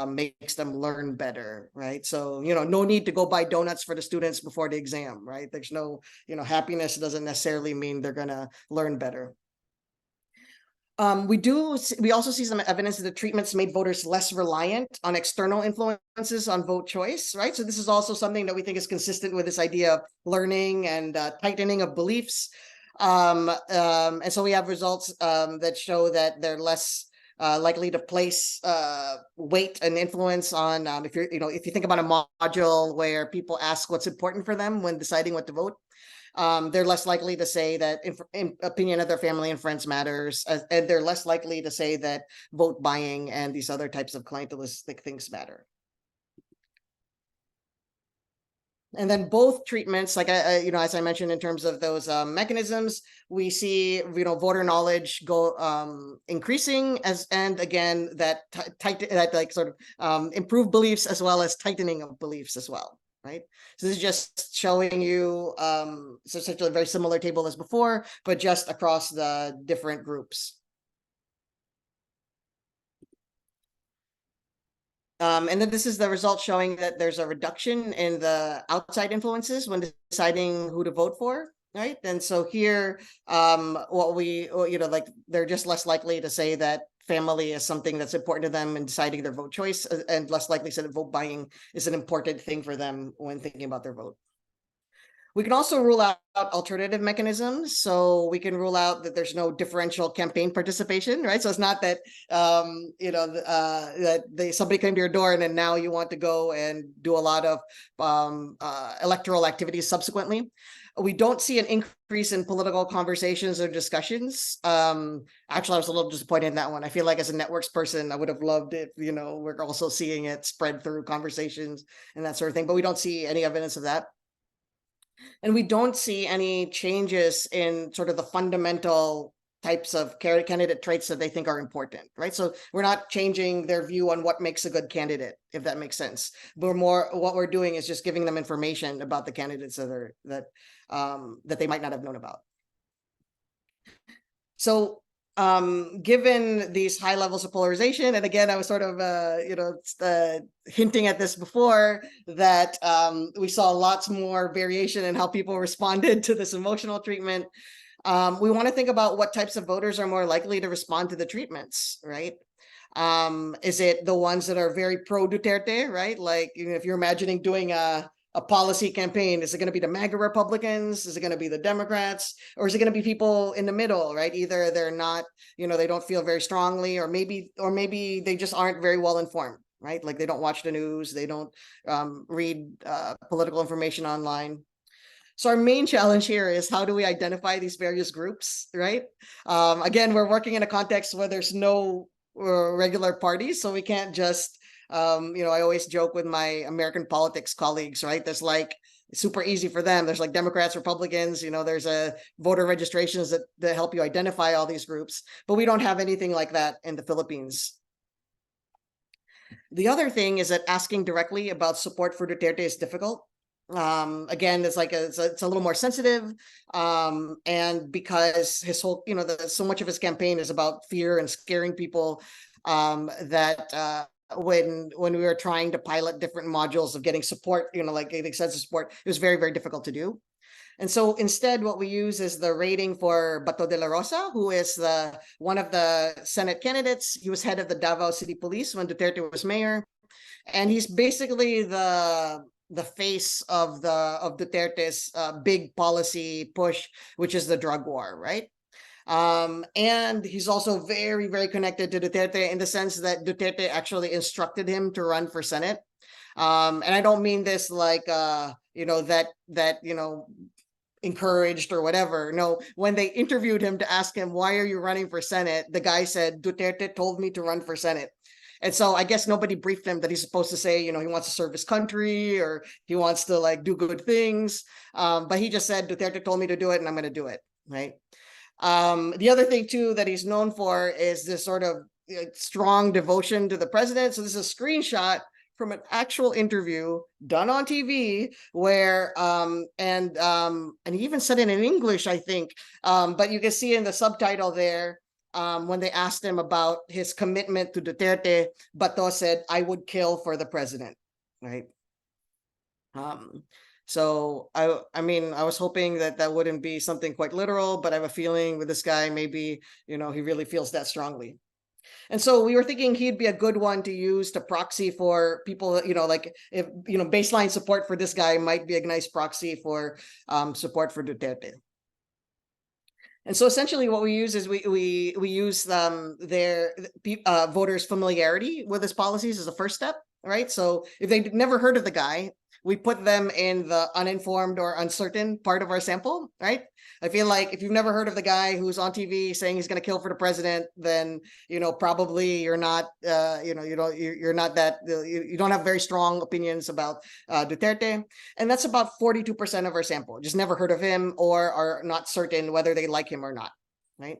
makes them learn better, right? So, no need to go buy donuts for the students before the exam, right? There's no, happiness doesn't necessarily mean they're gonna learn better. We also see some evidence that the treatments made voters less reliant on external influences on vote choice, right? So this is also something that we think is consistent with this idea of learning and tightening of beliefs. And so we have results that show that they're less likely to place weight and influence on if you think about a module where people ask what's important for them when deciding what to vote. They're less likely to say that opinion of their family and friends matters, and they're less likely to say that vote buying and these other types of clientelistic things matter. And then both treatments, like as I mentioned, in terms of those mechanisms, we see voter knowledge go increasing and again that improved beliefs as well as tightening of beliefs as well. Right. So this is just showing you so essentially a very similar table as before, but just across the different groups. And then this is the result showing that there's a reduction in the outside influences when deciding who to vote for. Right. And so here, they're just less likely to say that family is something that's important to them in deciding their vote choice, and less likely to say that vote buying is an important thing for them when thinking about their vote. We can also rule out alternative mechanisms. So we can rule out that there's no differential campaign participation, right? So it's not that, somebody came to your door and then now you want to go and do a lot of electoral activities subsequently. We don't see an increase in political conversations or discussions. Actually, I was a little disappointed in that one. I feel like as a networks person, I would have loved it. We're also seeing it spread through conversations and that sort of thing, but we don't see any evidence of that. And we don't see any changes in sort of the fundamental types of candidate traits that they think are important, right? So we're not changing their view on what makes a good candidate, if that makes sense. But what we're doing is just giving them information about the candidates that they might not have known about. So given these high levels of polarization, and again, I was sort of hinting at this before, that we saw lots more variation in how people responded to this emotional treatment. We want to think about what types of voters are more likely to respond to the treatments, right? Is it the ones that are very pro Duterte, right? Like, if you're imagining doing a policy campaign, is it going to be the MAGA Republicans? Is it going to be the Democrats? Or is it going to be people in the middle, right? Either they're not, they don't feel very strongly, or maybe they just aren't very well informed, right? Like they don't watch the news, they don't read political information online. So our main challenge here is, how do we identify these various groups, right? Again, we're working in a context where there's no regular parties, so we can't just, I always joke with my American politics colleagues, right? There's like, it's super easy for them. There's like Democrats, Republicans, there's a voter registrations that help you identify all these groups, but we don't have anything like that in the Philippines. The other thing is that asking directly about support for Duterte is difficult. Again, it's a little more sensitive, and because his whole, so much of his campaign is about fear and scaring people, that when we were trying to pilot different modules of getting support, like getting census support, it was very, very difficult to do. And so instead, what we use is the rating for Bato de la Rosa, who is one of the Senate candidates. He was head of the Davao City Police when Duterte was mayor. And he's basically the face of Duterte's big policy push, which is the drug war, right? And he's also very, very connected to Duterte in the sense that Duterte actually instructed him to run for Senate. And I don't mean this like, encouraged or whatever. No, when they interviewed him to ask him, why are you running for Senate? The guy said, Duterte told me to run for Senate. And so I guess nobody briefed him that he's supposed to say, he wants to serve his country or he wants to like do good things. But he just said, Duterte told me to do it and I'm going to do it, right? The other thing too that he's known for is this sort of strong devotion to the president. So this is a screenshot from an actual interview done on TV where and he even said it in English, I think, but you can see in the subtitle there when they asked him about his commitment to Duterte, Bato said, I would kill for the president, right? So I mean, I was hoping that wouldn't be something quite literal, but I have a feeling with this guy, maybe, he really feels that strongly. And so we were thinking he'd be a good one to use to proxy for people, like if, baseline support for this guy might be a nice proxy for support for Duterte. And so essentially what we use is we use their voters' familiarity with his policies as a first step, right? So if they've never heard of the guy, we put them in the uninformed or uncertain part of our sample, right? I feel like if you've never heard of the guy who's on TV saying he's going to kill for the president, then probably you're not, you're not that you don't have very strong opinions about Duterte, and that's about 42% of our sample. Just never heard of him or are not certain whether they like him or not, right?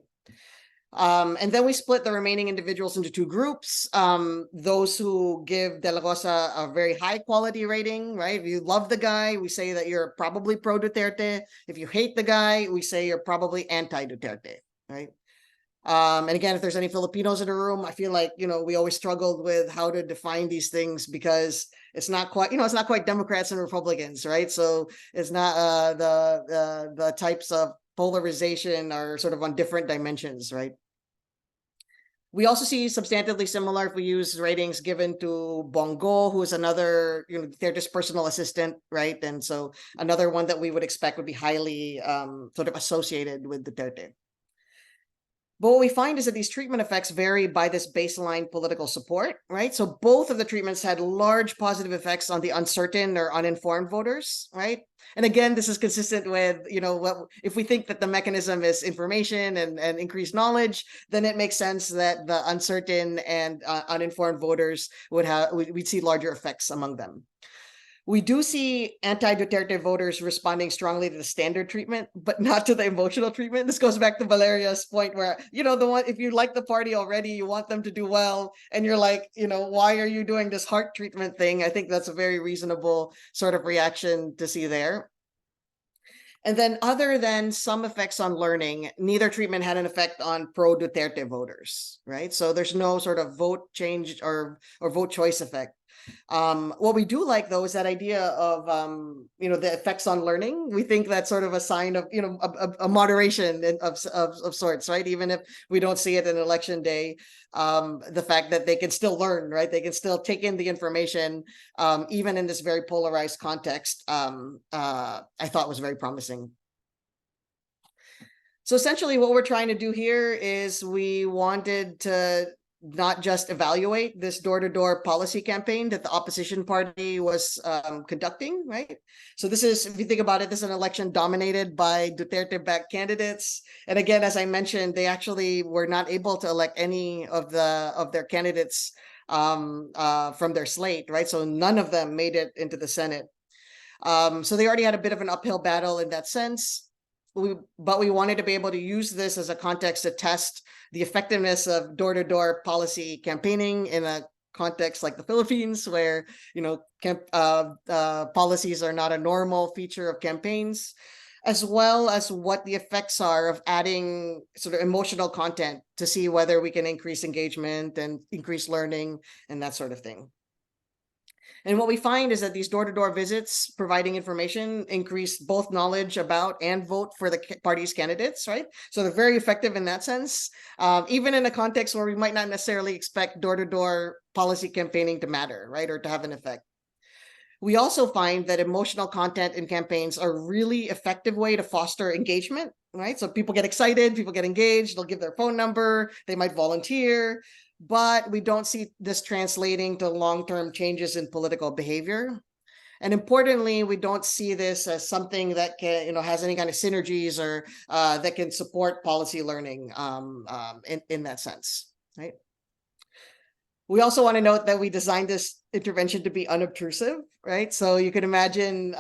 And then we split the remaining individuals into two groups. Those who give De La Rosa a very high quality rating, right? If you love the guy, we say that you're probably pro Duterte. If you hate the guy, we say you're probably anti Duterte, right? And again, if there's any Filipinos in the room, I feel like, we always struggled with how to define these things because it's not quite, it's not quite Democrats and Republicans, right? So it's not the types of polarization are sort of on different dimensions, right? We also see substantively similar if we use ratings given to Bongo, who is another, Duterte's personal assistant, right? And so another one that we would expect would be highly sort of associated with Duterte. But what we find is that these treatment effects vary by this baseline political support, right? So both of the treatments had large positive effects on the uncertain or uninformed voters, right? And again, this is consistent with, if we think that the mechanism is information and increased knowledge, then it makes sense that the uncertain and uninformed voters we'd see larger effects among them. We do see anti-Duterte voters responding strongly to the standard treatment, but not to the emotional treatment. This goes back to Valeria's point where, the one, if you like the party already, you want them to do well, and you're like, why are you doing this heart treatment thing? I think that's a very reasonable sort of reaction to see there. And then other than some effects on learning, neither treatment had an effect on pro-Duterte voters, right? So there's no sort of vote change or vote choice effect. What we do like, though, is that idea of, the effects on learning. We think that's sort of a sign of, a moderation of sorts, right? Even if we don't see it in election day, the fact that they can still learn, right? They can still take in the information, even in this very polarized context, I thought was very promising. So essentially what we're trying to do here is we wanted to not just evaluate this door-to-door policy campaign that the opposition party was conducting, right? So this is, if you think about it, this is an election dominated by Duterte-backed candidates. And again, as I mentioned, they actually were not able to elect any of their candidates from their slate, right? So none of them made it into the Senate. So they already had a bit of an uphill battle in that sense. But we wanted to be able to use this as a context to test the effectiveness of door-to-door policy campaigning in a context like the Philippines, where policies are not a normal feature of campaigns. as well as what the effects are of adding sort of emotional content to see whether we can increase engagement and increase learning and that sort of thing. And what we find is that these door-to-door visits providing information increase both knowledge about and vote for the party's candidates, right? So they're very effective in that sense, even in a context where we might not necessarily expect door-to-door policy campaigning to matter, right, or to have an effect. We also find that emotional content in campaigns are a really effective way to foster engagement, right? So people get excited, people get engaged, they'll give their phone number, they might volunteer, but we don't see this translating to long-term changes in political behavior. And importantly, we don't see this as something that can, has any kind of synergies or that can support policy learning in that sense, right? We also want to note that we designed this intervention to be unobtrusive, right? So you can imagine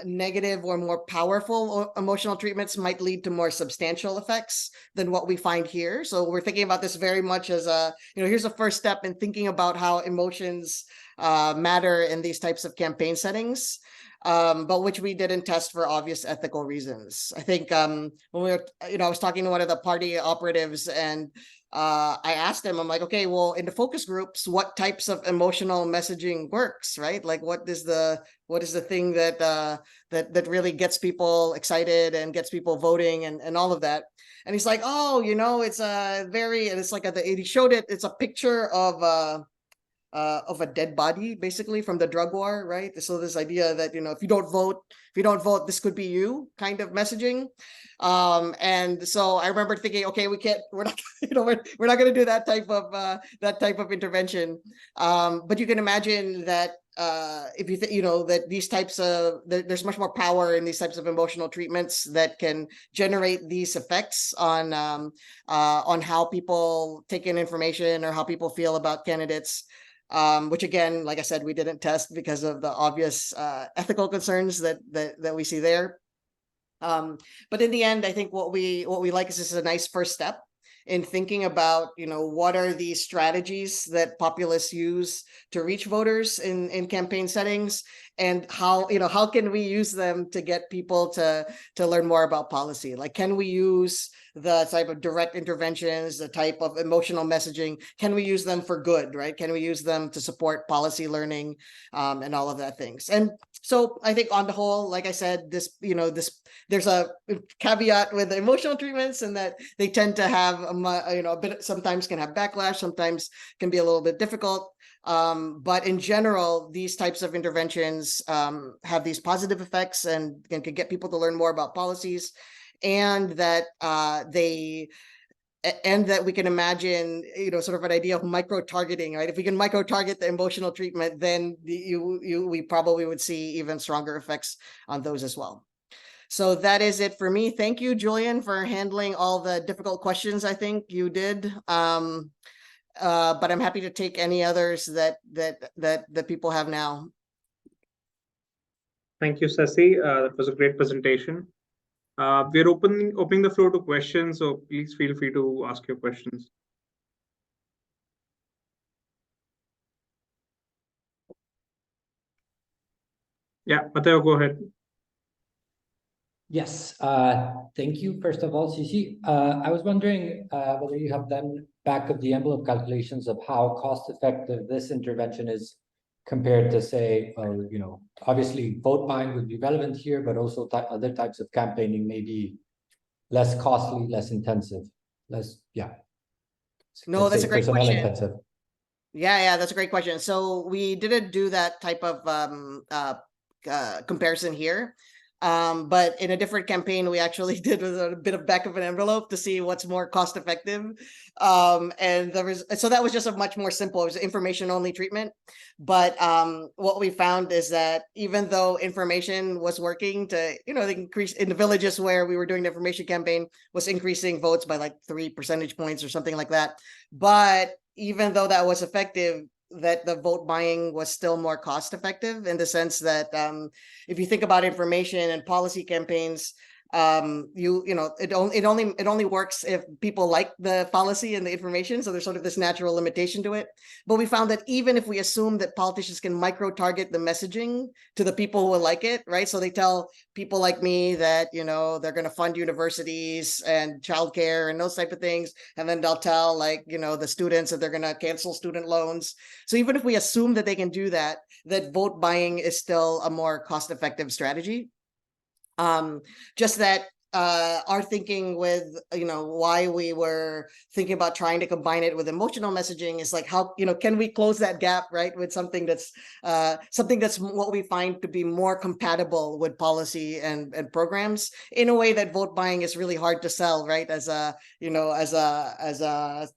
negative or more powerful emotional treatments might lead to more substantial effects than what we find here. So we're thinking about this very much as a, here's a first step in thinking about how emotions matter in these types of campaign settings, but which we didn't test for obvious ethical reasons. I think when we were, I was talking to one of the party operatives, and I asked him, I'm like, okay, well, in the focus groups, what types of emotional messaging works, right? Like, what is the thing that that really gets people excited and gets people voting and all of that? And he's like, oh, it's and it's like he showed it. It's a picture of a dead body, basically, from the drug war, right? So this idea that, if you don't vote, this could be you kind of messaging. And so I remember thinking, okay, we're not, we're not going to do that type of intervention. But you can imagine that if you that these types of, there's much more power in these types of emotional treatments that can generate these effects on how people take in information or how people feel about candidates. Which again, like I said, we didn't test because of the obvious ethical concerns that we see there. But in the end, I think what we like is this is a nice first step in thinking about, what are the strategies that populists use to reach voters in campaign settings, and how can we use them to get people to learn more about policy? Like, can we use the type of direct interventions, the type of emotional messaging, can we use them for good, right? Can we use them to support policy learning and all of that things? And so I think on the whole, like I said, there's a caveat with the emotional treatments, and that they tend to have a bit, sometimes can have backlash, sometimes can be a little bit difficult. But in general, these types of interventions have these positive effects and can get people to learn more about policies, and that we can imagine, sort of an idea of micro-targeting, right? If we can micro-target the emotional treatment, then we probably would see even stronger effects on those as well. So that is it for me. Thank you, Julien, for handling all the difficult questions. I think you did. But I'm happy to take any others that people have now. Thank you, Cesi. That was a great presentation. We're opening the floor to questions, so please feel free to ask your questions. Yeah, Mateo, go ahead. Yes, thank you. First of all, Cesi, I was wondering whether you have done back of the envelope calculations of how cost effective this intervention is compared to, say, obviously vote buying would be relevant here, but also other types of campaigning may be less costly, less intensive, No, that's a great question. Intensive. Yeah, that's a great question. So we didn't do that type of comparison here. But in a different campaign, we actually did a bit of back of an envelope to see what's more cost effective. And so that was just a much more simple, it was information only treatment. But what we found is that even though information was working to, increase in the villages where we were doing the information campaign, was increasing votes by like 3 percentage points or something like that. But even though that was effective, that the vote buying was still more cost effective, in the sense that if you think about information and policy campaigns, it only works if people like the policy and the information. So there's sort of this natural limitation to it. But we found that even if we assume that politicians can micro-target the messaging to the people who will like it, right? So they tell people like me that, they're going to fund universities and childcare and those type of things. And then they'll tell the students that they're going to cancel student loans. So even if we assume that they can do that vote buying is still a more cost-effective strategy. Just that our thinking with why we were thinking about trying to combine it with emotional messaging is like, how can we close that gap, right, with something that's what we find to be more compatible with policy and programs in a way that vote buying is really hard to sell, right, as a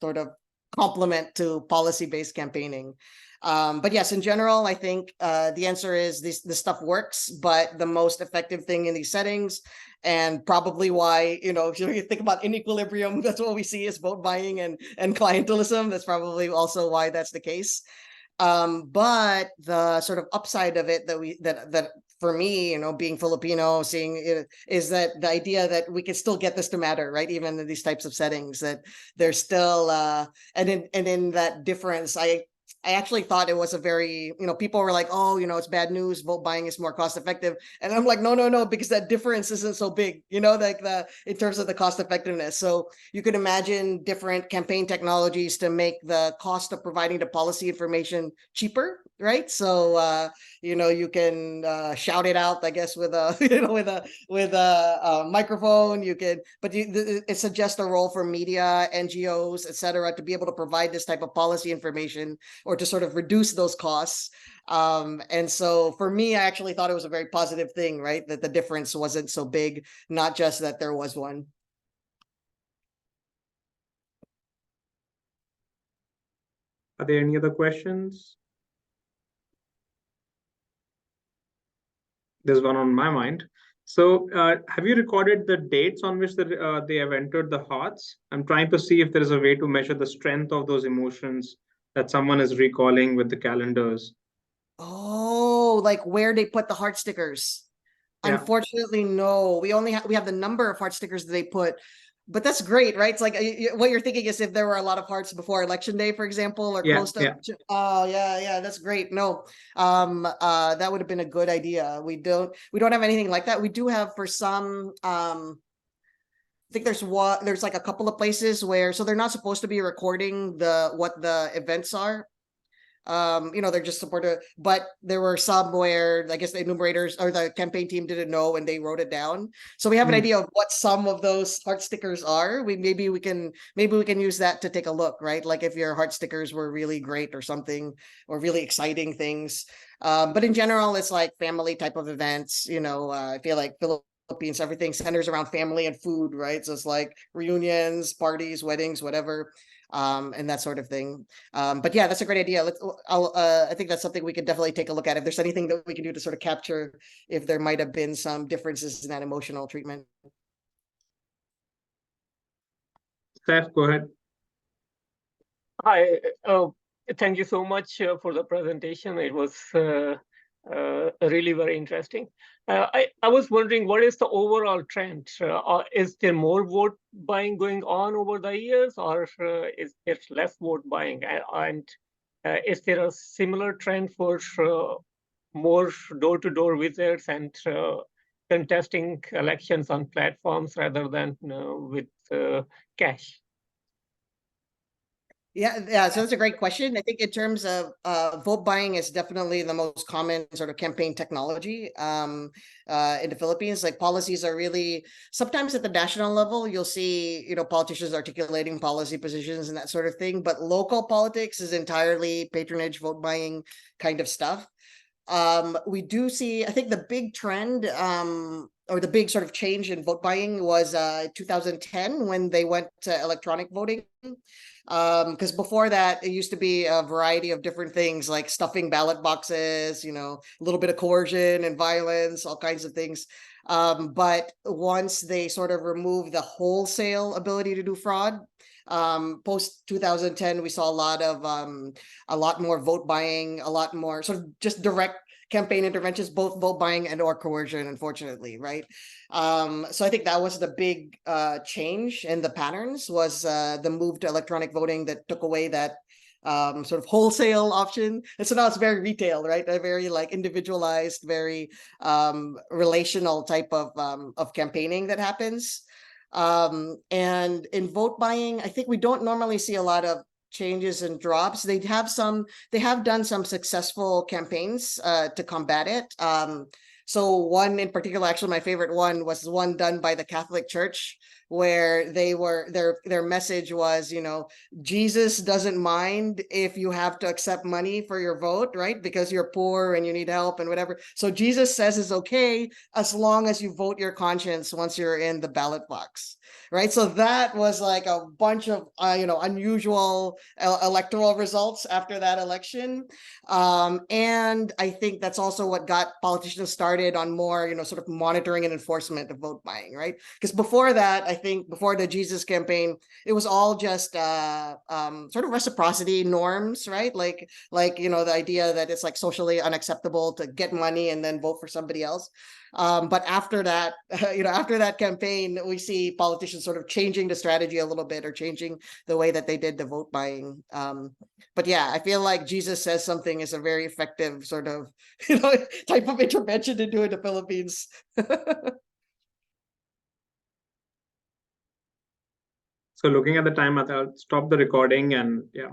sort of complement to policy-based campaigning. But yes, in general, I think the answer is this stuff works, but the most effective thing in these settings, and probably why, if you think about inequilibrium, that's what we see is vote buying and clientelism. That's probably also why that's the case. But the sort of upside of it that for me, being Filipino, seeing it, is that the idea that we can still get this to matter, right? Even in these types of settings, that there's still and in that difference, I actually thought it was a very, people were like, oh, it's bad news, vote buying is more cost effective. And I'm like, no, because that difference isn't so big, in terms of the cost effectiveness. So you could imagine different campaign technologies to make the cost of providing the policy information cheaper, right? So, you can shout it out, I guess, with a, with a microphone. You can, but it suggests a role for media, NGOs, etc., to be able to provide this type of policy information, or to sort of reduce those costs. And so for me, I actually thought it was a very positive thing, right? That the difference wasn't so big, not just that there was one. Are there any other questions? There's one on my mind. So have you recorded the dates on which they have entered the hearts? I'm trying to see if there is a way to measure the strength of those emotions that someone is recalling with the calendars. Oh, like where they put the heart stickers. Yeah. Unfortunately, no. We only we have the number of heart stickers that they put, but that's great, right? It's like what you're thinking is if there were a lot of hearts before election day, for example, or close to election. Oh, yeah, that's great. No, that would have been a good idea. We don't have anything like that. We do have for some. I think there's like a couple of places where, so they're not supposed to be recording what the events are. They're just supportive, but there were some where I guess the enumerators or the campaign team didn't know and they wrote it down. So we have an idea of what some of those heart stickers are. Maybe we can use that to take a look, right? Like if your heart stickers were really great or something, or really exciting things. But in general, it's like family type of events. I feel like Philippines, everything centers around family and food, right? So it's like reunions, parties, weddings, whatever. And that sort of thing. But yeah, that's a great idea. I think that's something we could definitely take a look at. If there's anything that we can do to sort of capture if there might have been some differences in that emotional treatment. Steph, go ahead. Hi, thank you so much for the presentation. It was really very interesting. I was wondering, what is the overall trend? Is there more vote buying going on over the years, or is there less vote buying? And is there a similar trend for more door-to-door visits and contesting elections on platforms rather than with cash? Yeah. So that's a great question. I think in terms of vote buying is definitely the most common sort of campaign technology in the Philippines. Like policies are really, sometimes at the national level, you'll see, politicians articulating policy positions and that sort of thing. But local politics is entirely patronage, vote buying kind of stuff. We do see, I think the big trend or the big sort of change in vote buying was 2010 when they went to electronic voting. Because before that, it used to be a variety of different things like stuffing ballot boxes, a little bit of coercion and violence, all kinds of things. But once they sort of removed the wholesale ability to do fraud, post 2010, we saw a lot more vote buying, a lot more sort of just direct campaign interventions, both vote buying and or coercion, unfortunately, right? So I think that was the big change in the patterns, was the move to electronic voting that took away that sort of wholesale option. And so now it's very retail, right? A very like individualized, very relational type of campaigning that happens. And in vote buying, I think we don't normally see a lot of changes and drops. They have done some successful campaigns to combat it. So one in particular, actually my favorite one, was one done by the Catholic Church, where their message was, you know, Jesus doesn't mind if you have to accept money for your vote, right? Because you're poor and you need help and whatever. So Jesus says it's okay as long as you vote your conscience once you're in the ballot box, right? So that was like a bunch of unusual electoral results after that election. And I think that's also what got politicians started on more, sort of monitoring and enforcement of vote buying, right? Because before that, I think before the Jesus campaign, it was all just sort of reciprocity norms, right? Like the idea that it's like socially unacceptable to get money and then vote for somebody else. But after that, after that campaign, we see politicians sort of changing the strategy a little bit, or changing the way that they did the vote buying. But yeah, I feel like Jesus says something is a very effective sort of, type of intervention to do in the Philippines. So looking at the time, I'll stop the recording, and yeah.